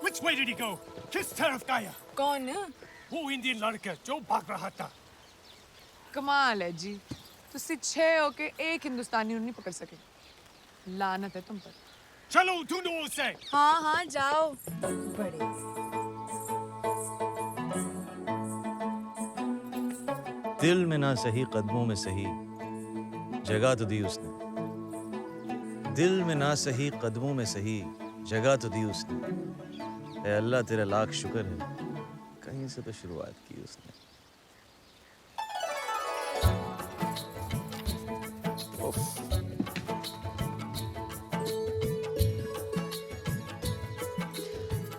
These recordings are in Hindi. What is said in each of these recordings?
Which way did he go? किस तरफ गया? कौन? वो इंडियन लड़का जो भाग रहा था। कमाल है जी, तुझसे 6 होके एक हिंदुस्तानी नहीं पकड़ सके। लानत है तुम पर। चलो ढूंढो उसे। हाँ हाँ जाओ। बड़े दिल में ना सही कदमों में सही जगह तो दी उसने। दिल में ना सही कदमों में सही जगह तो दी उसने। ऐ अल्लाह तेरा लाख शुक्र है, कहीं से तो शुरुआत की उसने।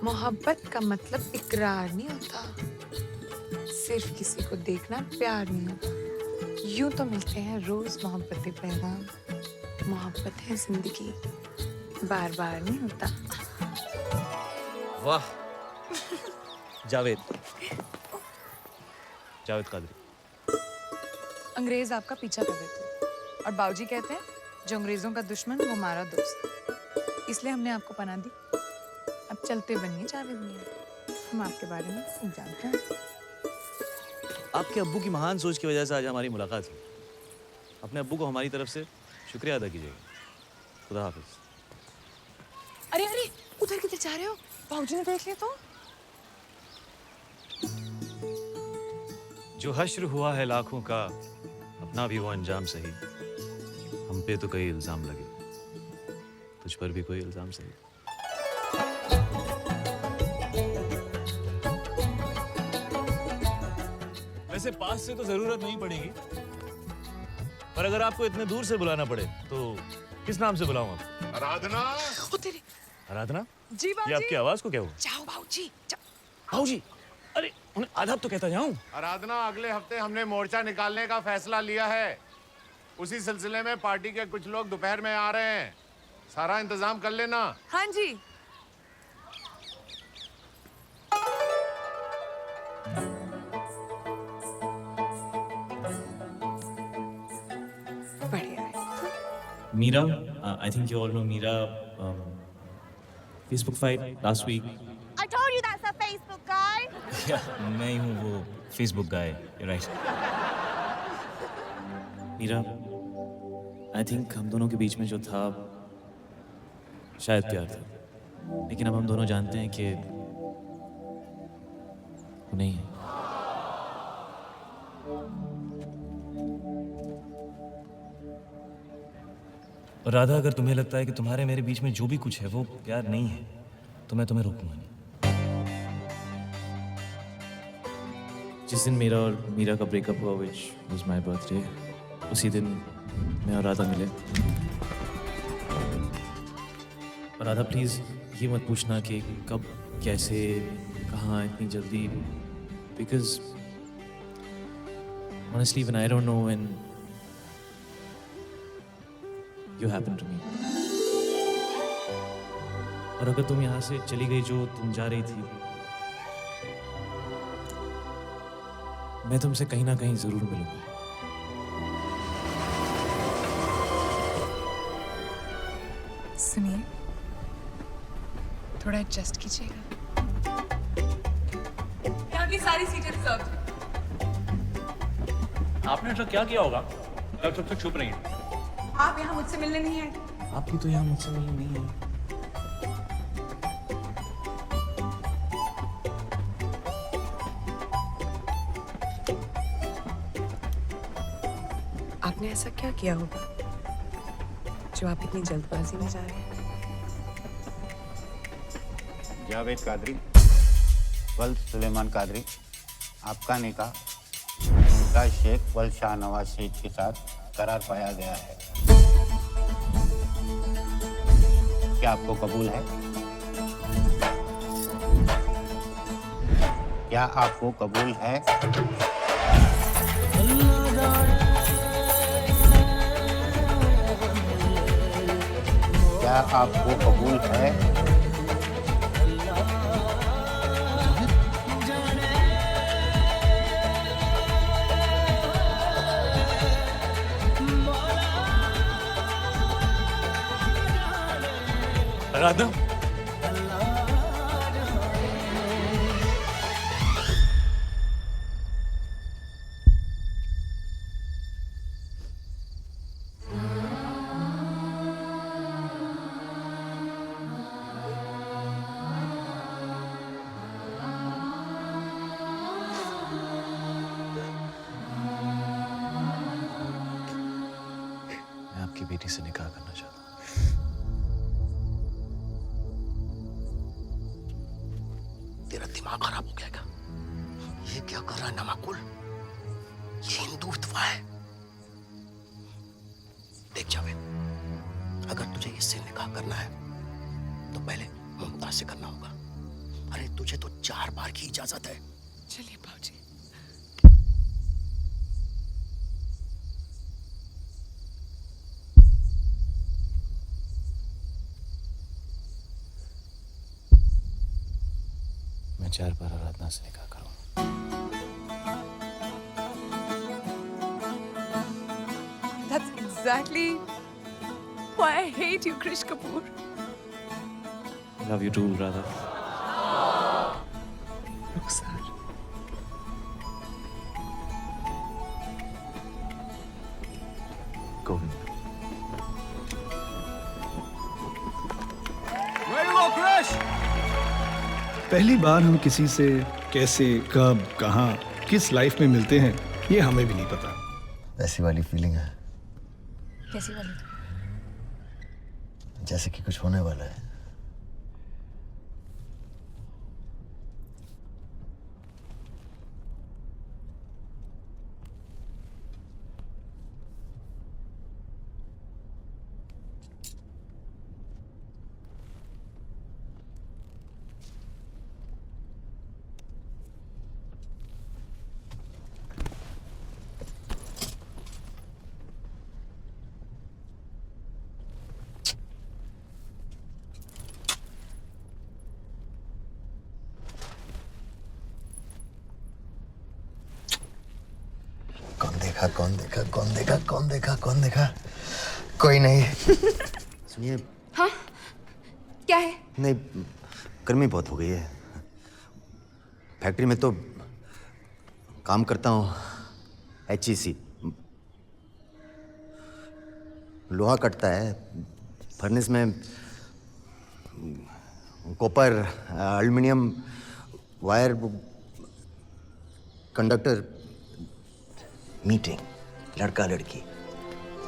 मोहब्बत का मतलब इकरार नहीं होता, सिर्फ किसी को देखना प्यार नहीं होता। यूं तो मिलते हैं रोज मोहब्बतें पैगाम, मोहब्बत है जिंदगी, बार बार नहीं होता। वाह जावेद, जावेद कादरी। अंग्रेज आपका पीछा कर रहे थे और बाबूजी कहते हैं जो अंग्रेजों का दुश्मन वो हमारा दोस्त, इसलिए हमने आपको पनाह दी। अब चलते बनिए जावेद मियां, हम आपके बारे में सब जानते हैं। आपके अब्बू की महान सोच की वजह से आज हमारी मुलाकात हुई। अपने अब्बू को हमारी तरफ से शुक्रिया अदा कीजिएगा। खुदा हाफिज। अरे अरे उधर किधर जा रहे हो? बाबूजी ने देख लिया तो। जो हश्र हुआ है लाखों का, अपना भी वो अंजाम सही। हम पे तो कई इल्जाम लगे, तुझ पर भी कोई इल्जाम सही। वैसे पास से तो जरूरत नहीं पड़ेगी, पर अगर आपको इतने दूर से बुलाना पड़े तो किस नाम से बुलाऊं आपको? आराधना। ओ तेरी। आराधना? जी ये बाबूजी। आपकी आवाज को क्या हुआ? जाओ बाबूजी। भाऊजी, अरे उन्हें आदाब तो कहता जाऊं। आराधना, अगले हफ्ते हमने मोर्चा निकालने का फैसला लिया है। उसी सिलसिले में पार्टी के कुछ लोग दोपहर में आ रहे हैं। सारा इंतजाम कर लेना। हाँ जी। बढ़िया है। Mira, I think you all know Mira. Facebook fight last week. I told you that's a Facebook guy. Yeah, मैं ही हूँ वो Facebook guy. You're right. Mira, I think हम दोनों के बीच में जो था शायद प्यार था, लेकिन अब हम दोनों जानते हैं कि वो नहीं है। और राधा, अगर तुम्हें लगता है कि तुम्हारे मेरे बीच में जो भी कुछ है वो प्यार नहीं है, तो मैं तुम्हें रोकूंगा नहीं। जिस दिन मेरा और मीरा का ब्रेकअप हुआ, which was my birthday, उसी दिन मैं और राधा मिले। और राधा प्लीज ये मत पूछना कि कब, कैसे, कहाँ, इतनी जल्दी, because honestly when I don't know when you happen to me. और अगर तुम यहाँ से चली गई जो तुम जा रही थी, मैं तुमसे कहीं ना कहीं जरूर मिलूंगा। सुनिए, थोड़ा एडजस्ट कीजिएगा। यहाँ की सारी सीटें रिजर्व। आपने ऐसा क्या किया होगा जब सब तक छुप रही हैं? आप यहाँ मुझसे मिलने नहीं आए। आप भी तो यहाँ मुझसे मिलने नहीं है। आपने ऐसा क्या किया होगा जो आप इतनी जल्दबाजी में जा रहे हैं? जावेद कादरी, वल्द सुलेमान कादरी, आपका निकाह मुमताज शेख वल्द शाहनवाज शेख के साथ करार पाया गया है। क्या आपको कबूल है? क्या आपको कबूल है? क्या आपको कबूल है? राधा, की बेटी से निकाह करना चाहता हूँ। तेरा दिमाग खराब हो गया क्या? ये क्या कर रहा है नमाकुल? ये हिंदुत्व है। देख जावेद, अगर तुझे इससे निकाह करना है तो पहले मुमताज से करना होगा। अरे तुझे तो 4 बार की इजाजत है। चलिए बाबूजी। मैं 4 बार आराधना से निकाह करूँ। That's exactly why I hate you, Krish Kapoor. Love you too Radha. Rukhsar. Govind, पहली बार हम किसी से कैसे, कब, कहाँ, किस लाइफ में मिलते हैं, ये हमें भी नहीं पता। ऐसी वाली फीलिंग है कैसी वाली? जैसे कि कुछ होने वाला है। कौन देखा? कोई नहीं। सुनिए। हाँ? क्या है? नहीं, गर्मी बहुत हो गई है। फैक्ट्री में तो काम करता हूँ, HEC। लोहा कटता है, फर्नेस में copper, aluminium, wire, conductor, meeting, लड़का लड़की,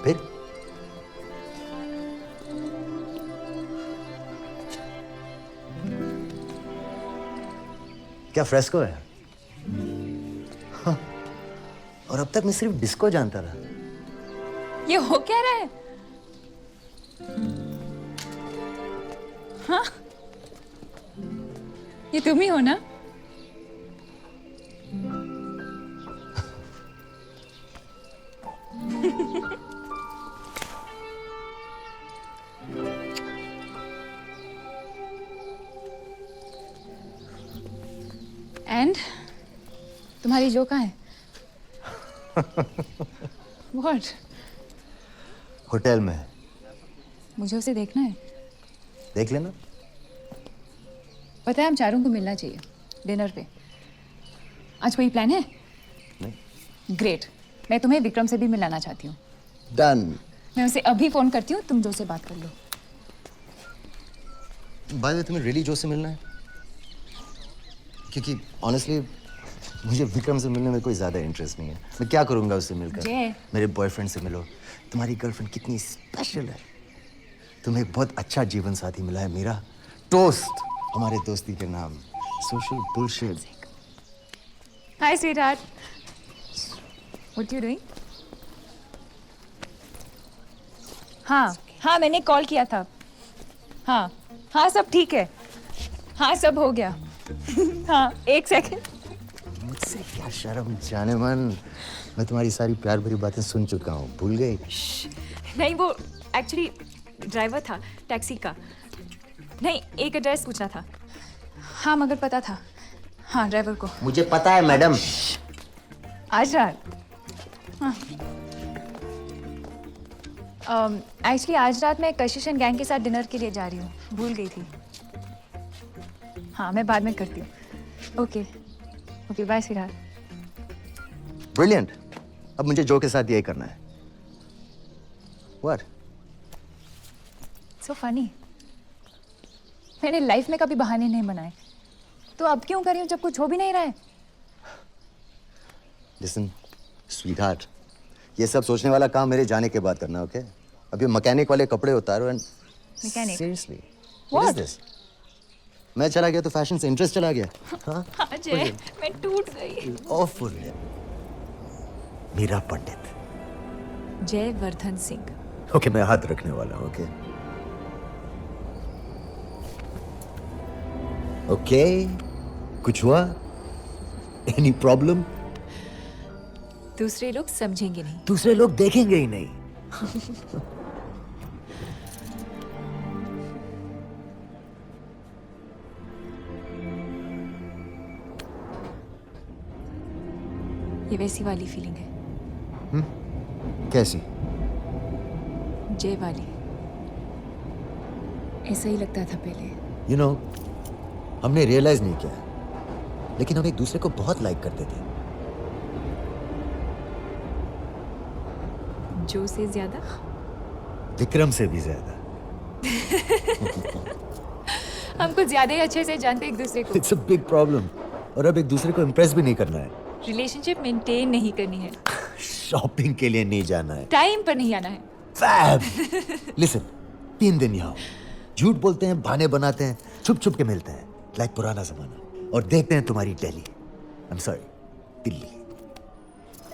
फिर क्या फ्रेस्को है? हाँ। और अब तक मैं सिर्फ डिस्को जानता रहा। ये हो क्या रहा है? हाँ? ये तुम ही हो ना? एंड तुम्हारी जो कहाँ है? What? होटल में। मुझे उसे देखना है। देख लेना। पता है हम चारों को मिलना चाहिए डिनर पे। आज कोई प्लान है? नहीं। ग्रेट। मैं तुम्हें विक्रम से भी मिलाना चाहती हूँ। डन। मैं उसे अभी फोन करती हूँ, तुम जो से बात कर लो। बाय द वे, तुम्हें रियली जो से मिलना है? क्योंकि ऑनेस्टली मुझे विक्रम से मिलने में कोई ज़्यादा इंटरेस्ट नहीं है। मैं क्या करूँगा उससे मिलकर? मेरे बॉयफ्रेंड से मिलो। तुम्हारी गर्लफ्रेंड कितनी स्पेशल है। तुम्हें एक बहुत अच्छा जीवन साथी मिला है मेरा। टोस्ट हमारे दोस्ती के नाम। Social bullshit. Hi sweetheart. What you doing? हाँ, मैंने कॉल किया था। हाँ, सब ठीक है। हाँ, सब हो गया। हाँ, 1 सेकंड। मुझसे क्या शर्म जाने मन। मैं तुम्हारी सारी प्यार भरी बातें सुन चुका हूँ। भूल गई? नहीं, वो एक्चुअली ड्राइवर था टैक्सी का। नहीं, एक एड्रेस पूछना था। हाँ, मगर पता था। हाँ, ड्राइवर को। मुझे पता है मैडम। आज रात? हाँ। एक्चुअली आज रात मैं कशिश एंड गैंग के साथ डिनर के लिए जा रही हूँ। भूल गई थी। हाँ, मैं बाद में करती हूँ। Okay, bye sweetheart. ब्रिलियंट। अब मुझे जो के साथ यही करना है। What? So funny. मैंने लाइफ में कभी बहाने नहीं बनाए, तो अब क्यों कर रही हूँ जब कुछ हो भी नहीं रहा है? Listen, sweetheart, ये सब सोचने वाला काम मेरे जाने के बाद करना, ओके? अब ये मैकेनिक वाले कपड़े उतारो and Mechanic? Seriously What? What is this? मैं चला गया तो फैशन से इंटरेस्ट चला गया. हाँ, अजय मैं टूट गई. ऑफुल. मीरा पंडित. जयवर्धन सिंह. ओके, मैं हाथ रखने वाला हूँ. ओके ओके, कुछ हुआ? Any problem? दूसरे लोग समझेंगे नहीं. दूसरे लोग देखेंगे ही नहीं. ये वैसी वाली फीलिंग है. कैसी? जय वाली. ऐसा ही लगता था पहले. यू नो, हमने रियलाइज नहीं किया, लेकिन हम एक दूसरे को बहुत लाइक करते थे. जो से ज्यादा. विक्रम से भी ज्यादा. हमको ज्यादा ही अच्छे से जानते एक दूसरे को. It's a big problem. और अब एक दूसरे को इम्प्रेस भी नहीं करना है. रिलेशनशिप मेंटेन नहीं करनी है. शॉपिंग के लिए नहीं जाना है. टाइम पर नहीं आना है. फैब. लिसन, 3 दिन यहाँ झूठ बोलते हैं, बहाने बनाते हैं, छुप छुप के मिलते हैं लाइक पुराना जमाना, और देखते हैं तुम्हारी Delhi. I am sorry, Delhi.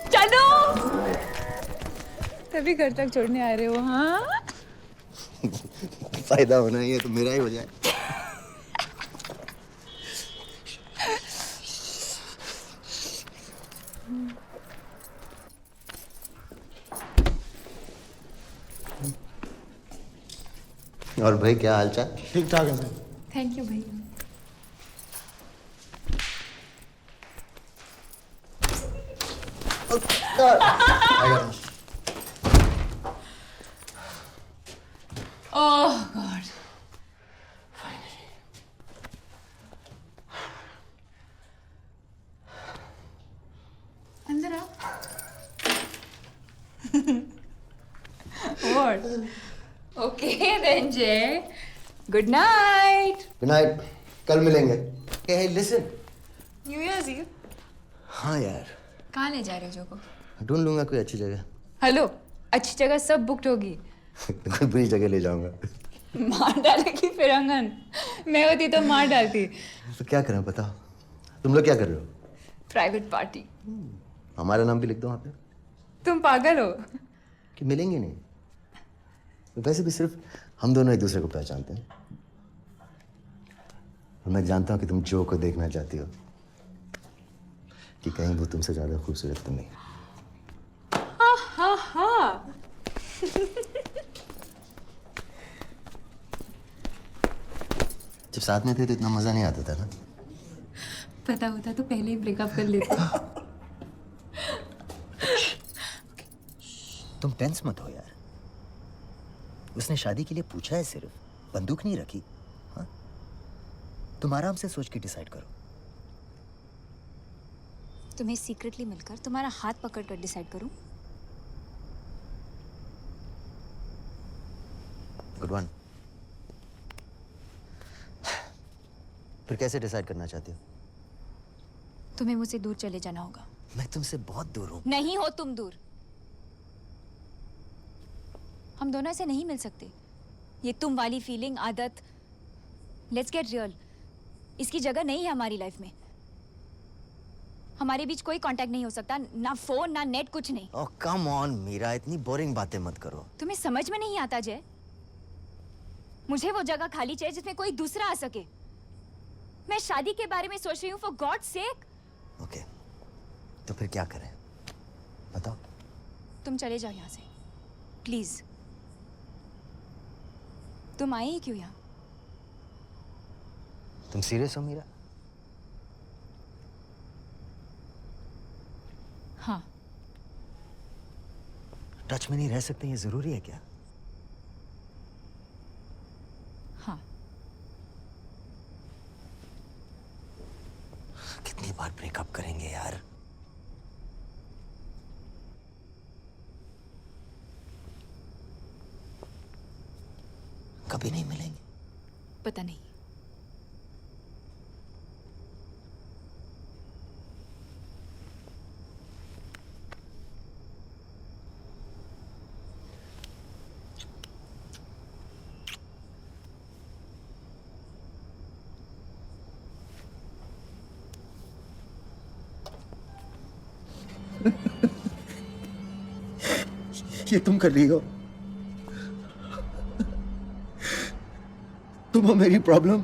चलो. तभी घर तक छोड़ने आ रहे हो? हाँ. फायदा होना ही है तो मेरा ही हो जाए. और भाई क्या हालचाल? ठीक ठाक है सर. थैंक यू भाई. ओह गॉड. अंदर आओ. What? Okay then Jay. Good night. Good night. कल मिलेंगे. हे लिसन. New Year's Eve. हाँ यार, कहाँ ले जा रहे हो जो को? ढूंढ लूंगा कोई अच्छी जगह. हेलो. अच्छी जगह सब बुक्ड होगी. कोई बुरी जगह ले जाऊंगा. मार डालेगी फिरंगन. मैं होती तो मार डालती. तो क्या करें बताओ? तुम लोग क्या कर रहे हो? Private party. हमारा नाम भी लिख दो वहाँ पे. तुम पागल हो? कि मिलेंगे नहीं. वैसे भी सिर्फ हम दोनों एक दूसरे को पहचानते हैं. और मैं जानता हूँ कि तुम जो को देखना चाहती हो, कि कहीं वो तुमसे ज्यादा खूबसूरत तो नहीं. हा हा. जब साथ में थे तो इतना मजा नहीं आता था ना. पता होता तो पहले ही ब्रेकअप कर लेते. तुम टेंस मत हो यार. उसने शादी के लिए पूछा है, सिर्फ बंदूक नहीं रखी. हाँ? तुम आराम से सोच के डिसाइड करो. तुम्हें सीक्रेटली मिलकर तुम्हारा हाथ पकड़कर डिसाइड करूं? Good one. फिर कैसे डिसाइड करना चाहती हो? तुम्हें मुझसे दूर चले जाना होगा. मैं तुमसे बहुत दूर हूँ. नहीं हो तुम दूर. हम दोनों ऐसे नहीं मिल सकते. ये तुम वाली फीलिंग, आदत, लेट्स गेट रियल, इसकी जगह नहीं है हमारी लाइफ में. हमारे बीच कोई कांटेक्ट नहीं हो सकता, ना फोन ना नेट, कुछ नहीं. ओह कम ऑन मीरा, इतनी बोरिंग बातें मत करो. तुम्हें समझ में नहीं आता जय? मुझे वो जगह खाली चाहिए जिसमें कोई दूसरा आ सके. मैं शादी के बारे में सोच रही हूँ, फॉर गॉड सेक. ओके, तो फिर क्या करें बताओ? तुम चले जाओ यहाँ से प्लीज. तुम आए ही क्यों यहाँ? तुम सीरियस हो मीरा? हाँ. टच में नहीं रह सकते, ये जरूरी है क्या? हाँ. कितनी बार ब्रेकअप करेंगे यार? कभी नहीं मिलेंगे? पता नहीं. ये तुम कर रही हो? तुम हो मेरी प्रॉब्लम।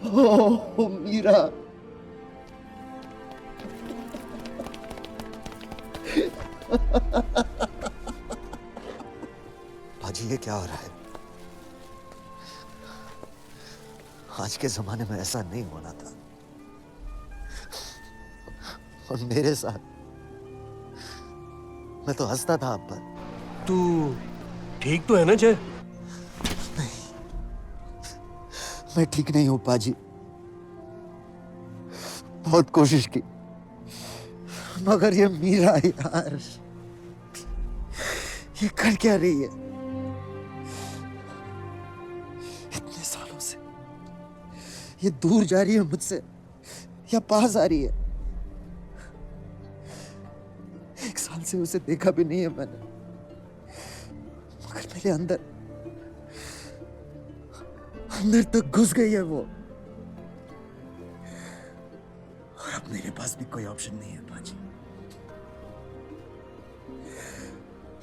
ओ मीरा, बाजी ये क्या हो रहा है? आज के जमाने में ऐसा नहीं होना था। और मेरे साथ, मैं तो हंसता था आप पर। तू ठीक तो है ना जय? मैं ठीक नहीं हूं पाजी। बहुत कोशिश की, मगर ये मीरा यार, ये कर क्या रही है? इतने सालों से ये दूर जा रही है मुझसे या पास आ रही है? 1 साल से उसे देखा भी नहीं है मैंने, मगर मेरे अंदर तक घुस गई है वो। और अब मेरे पास भी कोई ऑप्शन नहीं है पाजी।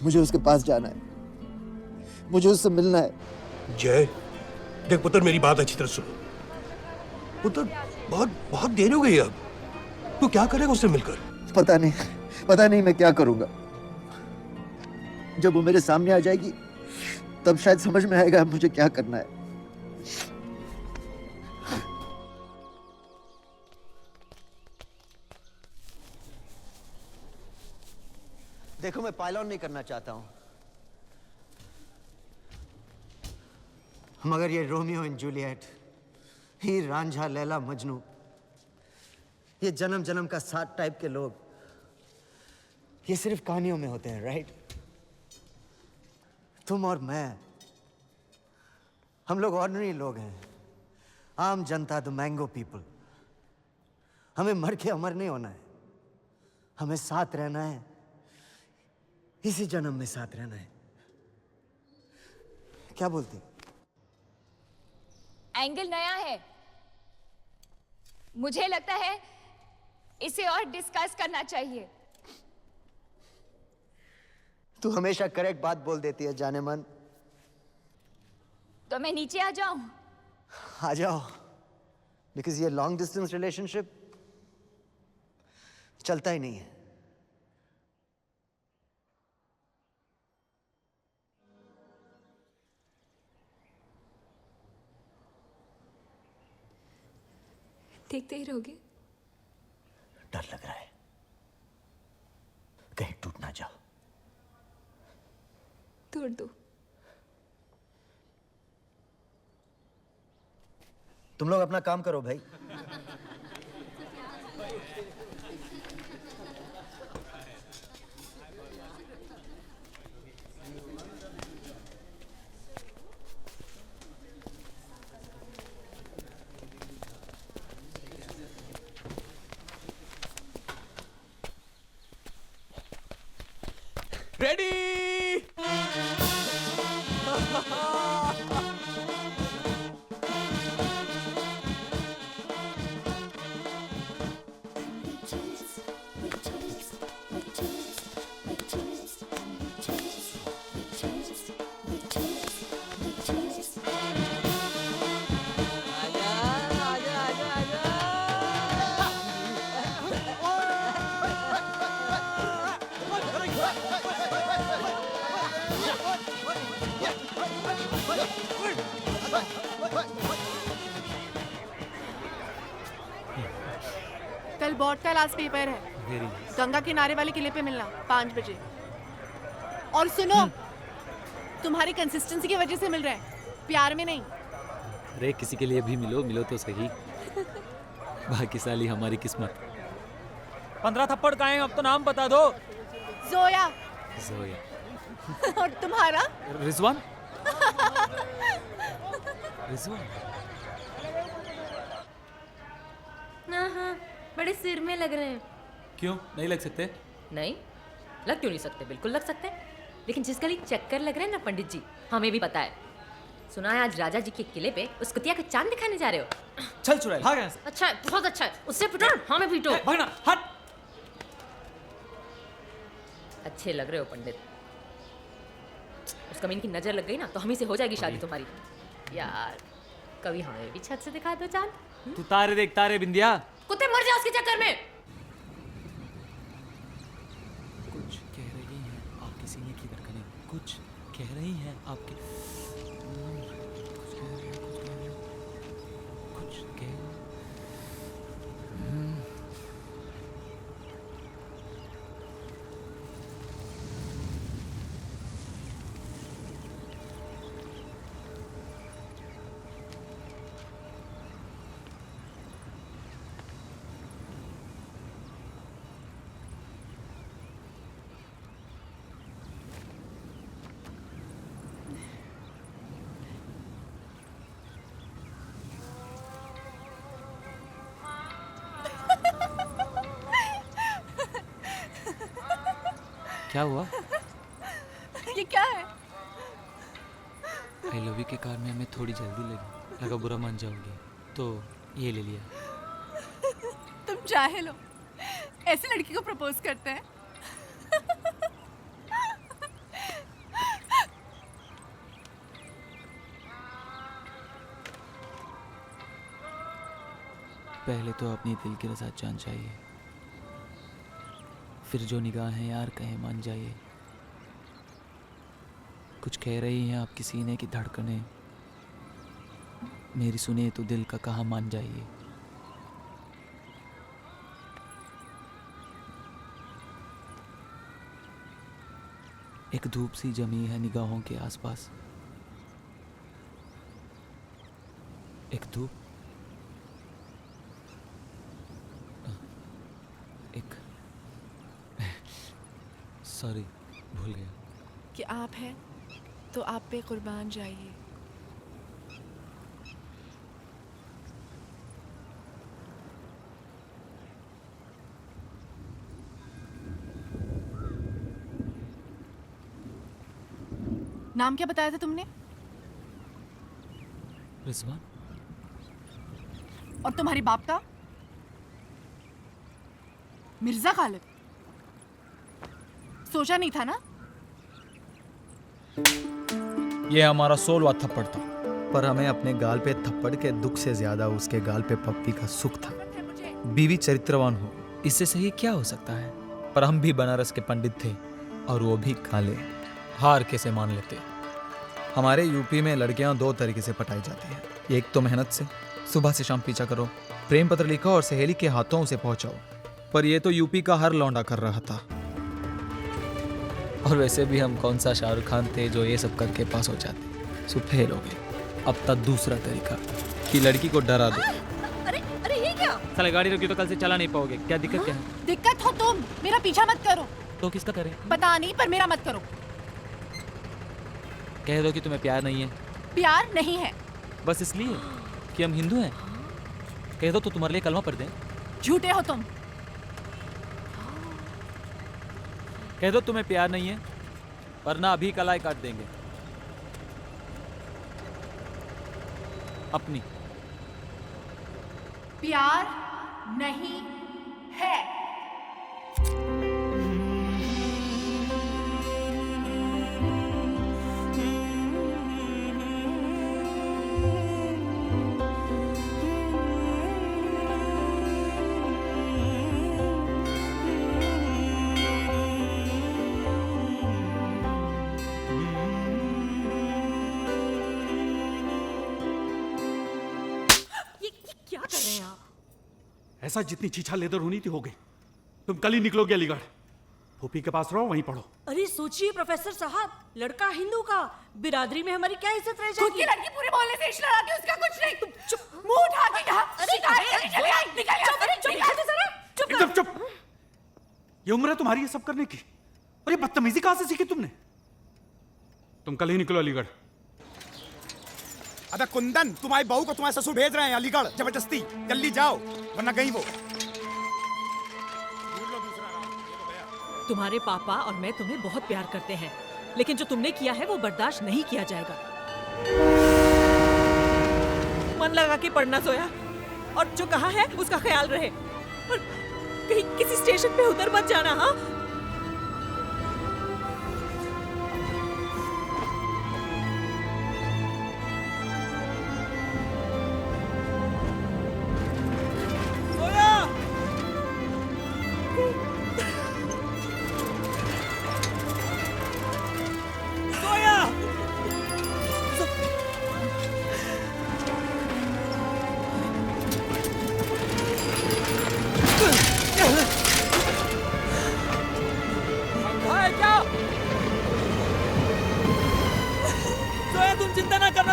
मुझे उसके पास जाना है, मुझे उससे मिलना है। जय देख पुत्र, मेरी बात अच्छी तरह सुनो। पुत्र बहुत देर हो गई अब। तू क्या करेगा उससे मिलकर? पता नहीं मैं क्या करूंगा। जब वो मेरे सामने आ जाएगी तब शायद समझ में आएगा मुझे क्या करना है। देखो, मैं पायलॉन नहीं करना चाहता हूं, मगर ये रोमियो एंड जूलियट, हीर रांझा लैला मजनू, ये जन्म जन्म का साथ टाइप के लोग, ये सिर्फ कहानियों में होते हैं, राइट? तुम और मैं, हम लोग ऑर्डिनरी लोग हैं, आम जनता, द मैंगो पीपल। हमें मर के अमर नहीं होना है, हमें साथ रहना है, इसी जन्म में साथ रहना है। क्या बोलती? एंगल नया है, मुझे लगता है इसे और डिस्कस करना चाहिए। तू हमेशा करेक्ट बात बोल देती है जाने मन। तो मैं नीचे आ जाऊं? आ जाओ, बिकॉज ये लॉन्ग डिस्टेंस रिलेशनशिप चलता ही नहीं है। देखते ही रहोगे? डर लग रहा है कहीं टूट ना जाओ। तोड़ दो। तुम लोग अपना काम करो भाई। रेडी? कल बोर्ड का लास्ट पेपर है, गंगा किनारे वाले किले पे मिलना 5 बजे। और सुनो, तुम्हारी कंसिस्टेंसी की वजह से मिल रहा है, प्यार में नहीं। अरे किसी के लिए भी मिलो तो सही। बाकी साली हमारी किस्मत। 15 थप्पड़ का है, अब तो नाम बता दो। जोया। जोया। और तुम्हारा? रिजवान। रिजवान। हाँ, बड़े सिर में लग रहे हैं। क्यों नहीं लग सकते? नहीं, लग क्यों नहीं सकते? बिल्कुल लग सकते हैं, लेकिन जिस गली चक्कर लग रहे हैं ना पंडित जी, हमें भी पता है। सुना है आज राजा जी के किले पे उस कुतिया का चांद दिखाने जा रहे हो। चल चुड़ैल भाग यहाँ से। अच्छा है, बहुत अच्छा है। उससे पिटो, हमें पीटो। भागना, हट। अच्छे लग रहे हो पंडित। उस कमीन की नजर लग गई ना तो हम ही से हो जाएगी शादी तुम्हारी। यार कभी हमें भी छत से दिखा दो चांद। तू तारे देख, तारे बिंदिया। कुत्ते मर जाओ उसके चक्कर में। कुछ कह रही हैं आपके सीने की धड़कनें, कुछ कह रही हैं आपके कुछ कह क्या हुआ? ये क्या है? आई लव यू के कार में हमें थोड़ी जल्दी लगी, लगा बुरा मान जाओगी तो ये ले लिया। तुम जाहिल हो, ऐसे लड़की को प्रपोज करते हैं? पहले तो अपनी दिल की रज़ा जान चाहिए, फिर जो निगाहें यार कहे मान जाइए। कुछ कह रही हैं आपकी सीने की धड़कनें, मेरी सुने तो दिल का कहा मान जाइए। एक धूप सी जमी है निगाहों के आसपास, एक धूप, एक सॉरी भूल गया कि आप हैं तो आप पे कुर्बान जाइए। नाम क्या बताया था तुमने? रिजवान। और तुम्हारे बाप का? मिर्जा खालिद। सोचा नहीं था ना? ये हमारा 16वां थप्पड़ था, पर हमें अपने गाल पे थप्पड़ के दुख से ज्यादा उसके गाल पे पप्पी का सुख था। बीवी चरित्रवान हो, इससे सही क्या हो सकता है? पर हम भी बनारस के पंडित थे और वो भी काले, हार कैसे मान लेते। हमारे यूपी में लड़कियां 2 तरीके से पटाई जाती है, एक तो मेहनत से, सुबह से शाम पीछा करो, प्रेम पत्र लिखो और सहेली के हाथों उसे पहुंचाओ। पर ये तो यूपी का हर लौंडा कर रहा था। और वैसे भी हम कौन सा शाहरुख खान थे जो ये सब करके पास हो जाते। सो फेल हो गए। अब तक दूसरा तरीका कि लड़की को डरा दो। अरे ये क्या? साले गाड़ी रोकी तो कल से चला नहीं पाओगे। क्या दिक्कत क्या है? दिक्कत हो तुम, मेरा पीछा मत करो। तो किसका करें? पता नहीं, पर मेरा मत करो। कह दो कि तुम्हें प्यार नहीं है। प्यार नहीं है। बस इसलिए कि हम हिंदू हैं? कह दो तो तुम्हारे लिए कलमा पढ़ दें। झूठे हो तुम। कह दो तुम्हें प्यार नहीं है, वरना अभी कलाई काट देंगे अपनी। प्यार नहीं है। ऐसा जितनी छीछा लेदर होनी थी हो गई। तुम कल ही निकलोगे अलीगढ़, फूफी के पास रहो, वहीं पढ़ो। अरे सोचिए प्रोफेसर साहब, लड़का हिंदू का, बिरादरी में हमारी क्या इज्जत रह जाएगी? लड़की पूरे मोहल्ले से इश्क लड़ा के उसका कुछ नहीं। तुम चुप, मुंह उठा के यहाँ शिकायत करने चले आए। निकल यहाँ से। चुप चुप। ये उम्र है तुम्हारी ये सब करने की, और ये बदतमीजी कहां से सीखी तुमने? तुम कल ही निकलो अलीगढ़। अबे कुंदन, तुम्हारी बहू को तुम्हारे ससुर भेज रहे हैं अलीगढ़ जबरदस्ती। जल्दी जाओ वरना गई वो। तुम्हारे पापा और मैं तुम्हें बहुत प्यार करते हैं, लेकिन जो तुमने किया है वो बर्दाश्त नहीं किया जाएगा। मन लगा के पढ़ना सोया, और जो कहा है उसका ख्याल रहे, और कहीं किसी स्टेशन पे उतर मत जाना। हाँ,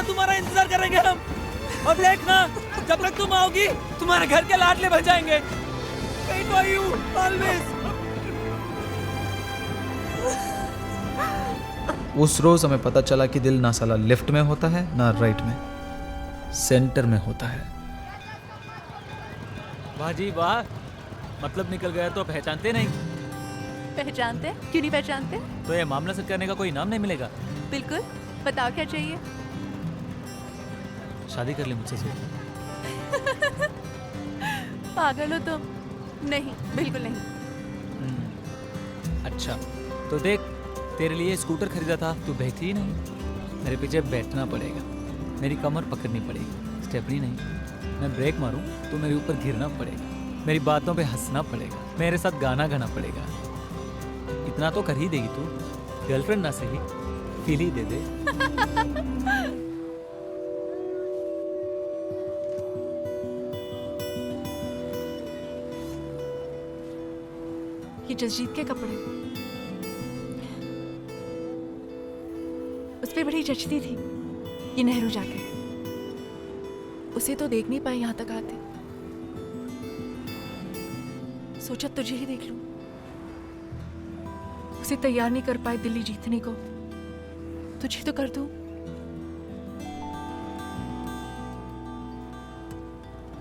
तुम्हारा इंतजार करेंगे हम, और देखना जब तक तुम आओगी तुम्हारे घर के लाडले बन जाएंगे। Wait for you, always. उस रोज हमें पता चला कि दिल ना साला लेफ्ट में होता है ना राइट में, सेंटर में होता है। वाह जी वाह, मतलब निकल गया तो पहचानते नहीं। पहचानते? क्यों नहीं पहचानते? तो ये मामला सेट करने का कोई नाम नहीं मिलेगा? बिल्कुल, बताओ क्या चाहिए? शादी कर ले मुझसे सोया। पागल हो तुम? नहीं, बिल्कुल नहीं। अच्छा तो देख, तेरे लिए स्कूटर खरीदा था, तू बैठी ही नहीं। मेरे पीछे बैठना पड़ेगा, मेरी कमर पकड़नी पड़ेगी, स्टेपनी नहीं। मैं ब्रेक मारूं तो मेरे ऊपर गिरना पड़ेगा, मेरी बातों पे हंसना पड़ेगा, मेरे साथ गाना गाना पड़ेगा। इतना तो कर ही देगी तू, गर्लफ्रेंड ना सही फील ही दे दे। ये जसजीत के कपड़े, उस पे बड़ी जचती थी ये नेहरू जैकेट। उसे तो देख नहीं पाई यहाँ तक आते, सोचा तुझे ही देख लूं। उसे तैयार नहीं कर पाए दिल्ली जीतने को, तुझे तो कर दूं।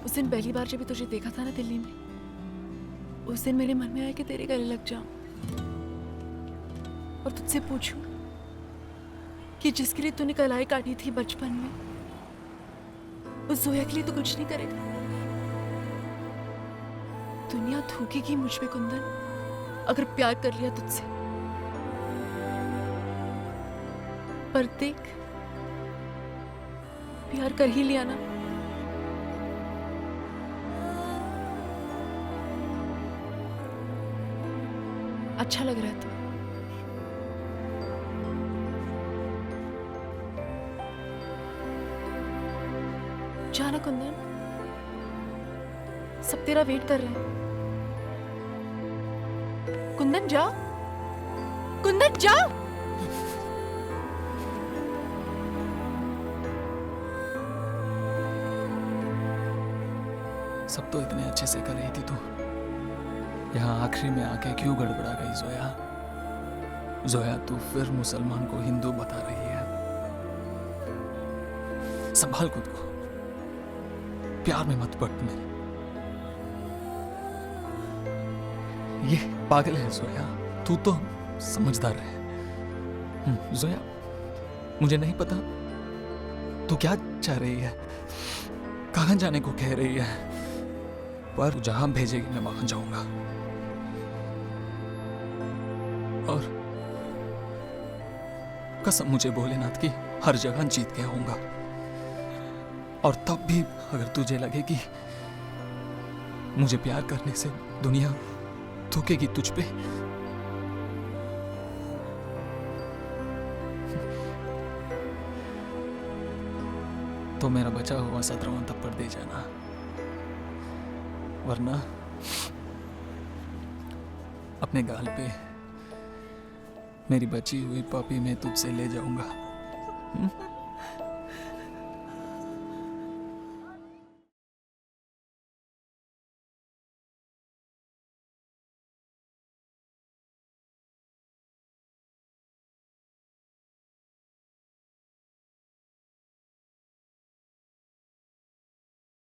उस दिन पहली बार जब तुझे देखा था ना दिल्ली में, उस दिन मेरे मन में आया कि तेरे गले लग जाऊं और तुझसे पूछूं कि जिसके लिए तूने कलाई काटी थी बचपन में, उस जोया के लिए तो कुछ नहीं करेगा। दुनिया थूकेगी मुझ पे कुंदन, अगर प्यार कर लिया तुझसे। पर देख, प्यार कर ही लिया ना। अच्छा लग रहा है तो। जाना कुंदन, सब तेरा वेट कर रहे हैं। कुंदन जा, कुंदन जा। सब तो इतने अच्छे से कर रही थी तू, यहाँ आखिरी में आके क्यों गड़बड़ा गई जोया? जोया तू फिर मुसलमान को हिंदू बता रही है। संभाल खुद को, प्यार में मत पड़ मेरे। ये पागल है जोया, तू तो समझदार है। जोया, मुझे नहीं पता तू क्या चाह रही है, कहां जाने को कह रही है, पर जहां भेजेगी मैं वहां जाऊंगा। और कसम मुझे भोलेनाथ की हर जगह जीत के आऊंगा। और तब भी अगर तुझे लगे कि मुझे प्यार करने से दुनिया थूकेगी तुझ पे, तो मेरा बचा हुआ 17वां थप्पड़ दे जाना, वरना अपने गाल पे मेरी बची हुई पपी मैं तुझसे ले जाऊंगा।